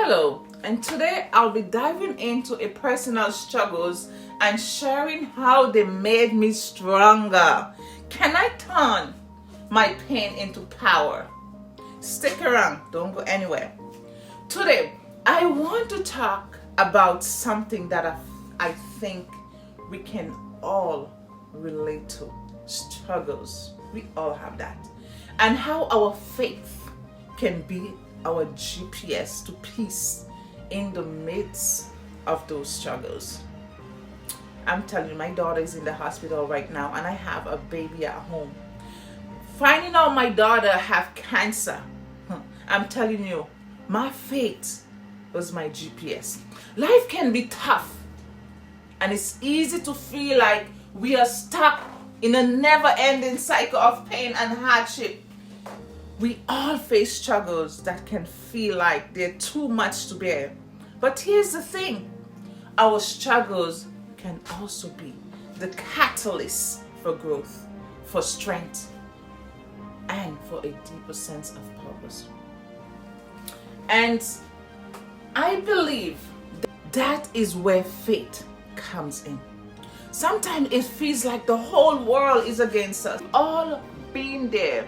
Hello, and today I'll be diving into a personal struggles and sharing how they made me stronger. Can I turn my pain into power? Stick around, don't go anywhere. Today, I want to talk about something that I think we can all relate to. Struggles. We all have that. And how our faith can be our GPS to peace in the midst of those struggles. I'm telling you, my daughter is in the hospital right now and I have a baby at home. Finding out my daughter have cancer, I'm telling you, my faith was my GPS. Life can be tough and it's easy to feel like we are stuck in a never-ending cycle of pain and hardship. We all face struggles that can feel like they're too much to bear. But here's the thing, our struggles can also be the catalyst for growth, for strength, and for a deeper sense of purpose. And I believe that is where faith comes in. Sometimes it feels like the whole world is against us. We've all been there.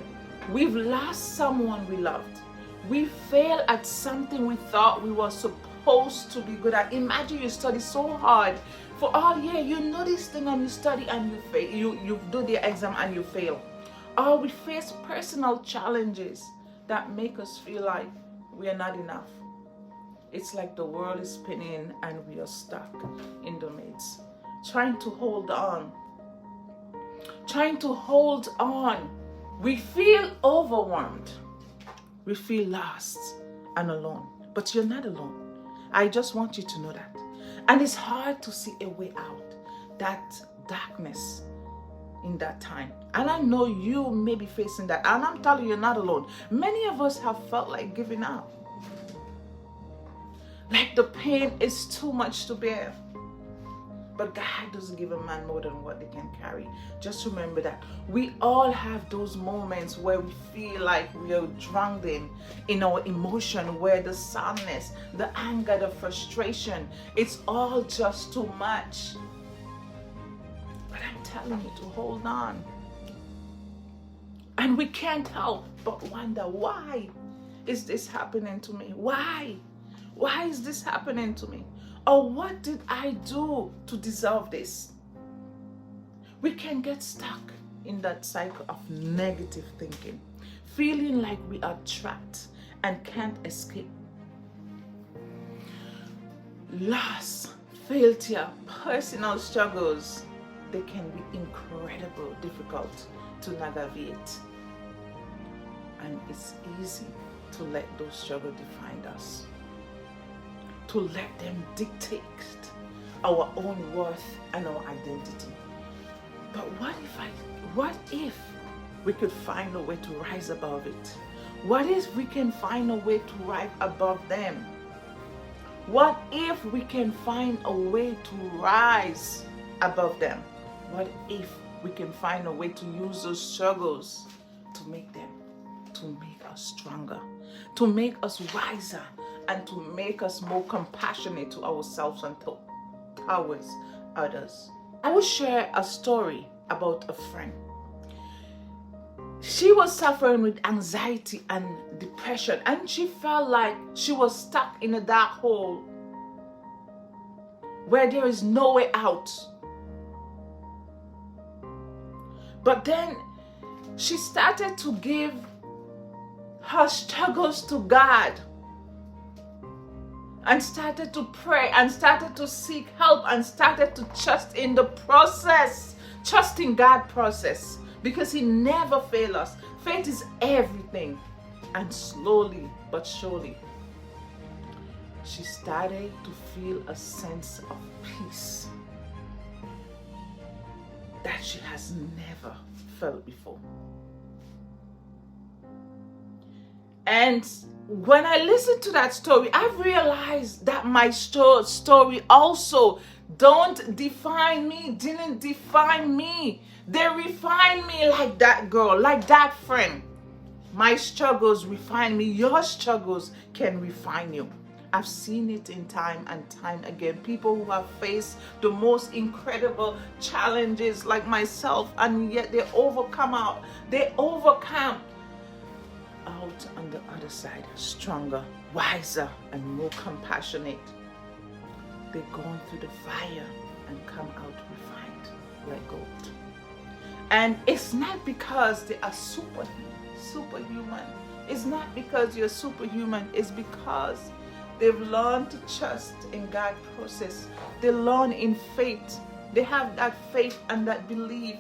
We've lost someone we loved. We failed at something we thought we were supposed to be good at. Imagine you study so hard for all year. You know this thing and you study and you fail. You do the exam and you fail. Or we face personal challenges that make us feel like we are not enough. It's like the world is spinning and we are stuck in the midst. Trying to hold on. We feel overwhelmed. We feel lost and alone. But you're not alone. I just want you to know that. And it's hard to see a way out. That darkness in that time. And I know you may be facing that. And I'm telling you, you're not alone. Many of us have felt like giving up. Like the pain is too much to bear. But God doesn't give a man more than what they can carry. Just remember that we all have those moments where we feel like we are drowned in our emotion, where the sadness, the anger, the frustration, it's all just too much. But I'm telling you to hold on. And we can't help but wonder, why is this happening to me? Why? Why is this happening to me? Or what did I do to deserve this? We can get stuck in that cycle of negative thinking, feeling like we are trapped and can't escape. Loss, failure, personal struggles, they can be incredibly difficult to navigate. And it's easy to let those struggles define us, to let them dictate our own worth and our identity. But what if we could find a way to rise above it? What if we can find a way to rise above them? What if we can find a way to rise above them? What if we can find a way to use those struggles to make us stronger, to make us wiser, and to make us more compassionate to ourselves and towards others? I will share a story about a friend. She was suffering with anxiety and depression, and she felt like she was stuck in a dark hole where there is no way out. But then she started to give her struggles to God, and started to pray and started to seek help and started to trust in the process, trust in God's process, because He never fails us. Faith is everything. And slowly but surely, she started to feel a sense of peace that she has never felt before. And when I listened to that story, I realized that my story also didn't define me. They refined me like that girl, like that friend. My struggles refine me. Your struggles can refine you. I've seen it in time and time again. People who have faced the most incredible challenges like myself, and yet they overcome out on the other side, stronger, wiser, and more compassionate. They've gone through the fire and come out refined like gold. And it's not because they are superhuman. It's not because you're superhuman. It's because they've learned to trust in God's process. They learn in faith. They have that faith and that belief.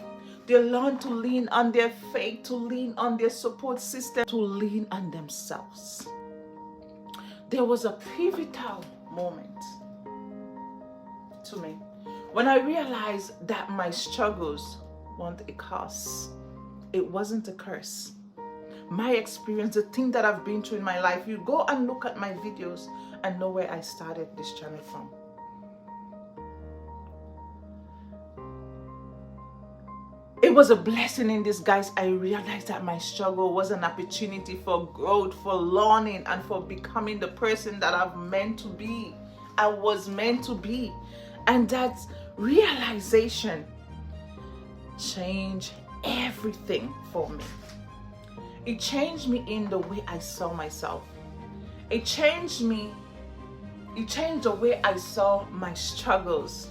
They learn to lean on their faith, to lean on their support system, to lean on themselves. There was a pivotal moment to me when I realized that my struggles weren't a curse. It wasn't a curse. My experience, the thing that I've been through in my life, you go and look at my videos and know where I started this channel from. It was a blessing in disguise. I realized that my struggle was an opportunity for growth, for learning, and for becoming the person that I'm meant to be. I was meant to be. And that realization changed everything for me. It changed me in the way I saw myself. It changed the way I saw my struggles.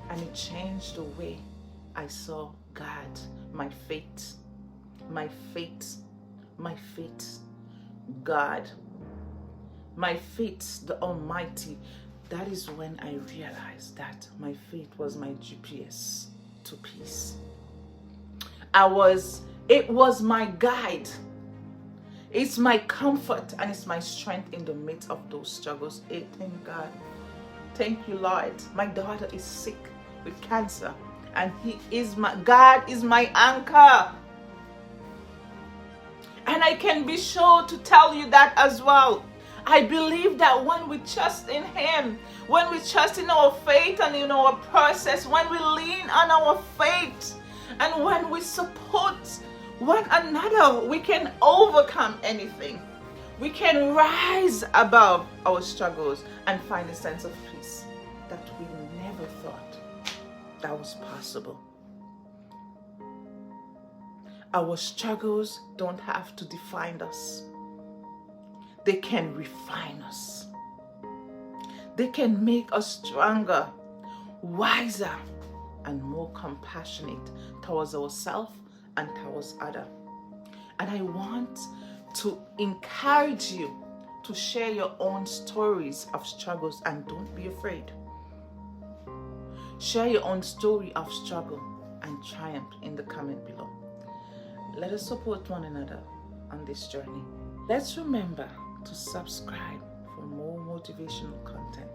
And it changed the way I saw God, my faith, God, my faith, the Almighty. That is when I realized that my faith was my GPS to peace. It was my guide. It's my comfort and it's my strength in the midst of those struggles. Thank God. Thank you, Lord. My daughter is sick with cancer, and God is my anchor. And I can be sure to tell you that as well. I believe that when we trust in Him, when we trust in our faith and in our process, when we lean on our faith, and when we support one another, we can overcome anything. We can rise above our struggles and find a sense of peace that we never thought that was possible. Our struggles don't have to define us. They can refine us. They can make us stronger, wiser, and more compassionate towards ourselves and towards others. And I want to encourage you to share your own stories of struggles, and don't be afraid. Share your own story of struggle and triumph in the comment below. Let us support one another on this journey. Let's remember to subscribe for more motivational content.